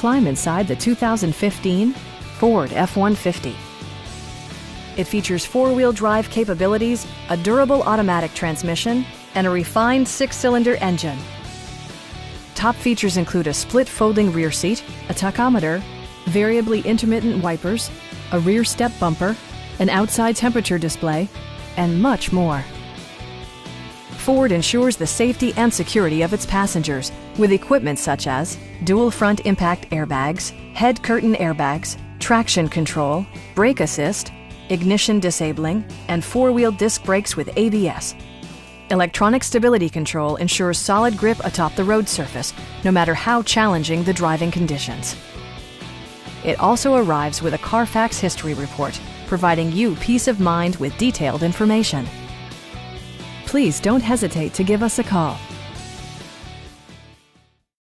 climb inside the 2015 Ford F-150. It features four-wheel drive capabilities, a durable automatic transmission, and a refined six-cylinder engine. Top features include a split folding rear seat, a tachometer, variably intermittent wipers, a rear step bumper, an outside temperature display, and much more. Ford ensures the safety and security of its passengers with equipment such as dual front impact airbags, head curtain airbags, traction control, brake assist, ignition disabling, and four-wheel disc brakes with ABS. Electronic stability control ensures solid grip atop the road surface, no matter how challenging the driving conditions. It also arrives with a Carfax history report, providing you peace of mind with detailed information. Please don't hesitate to give us a call.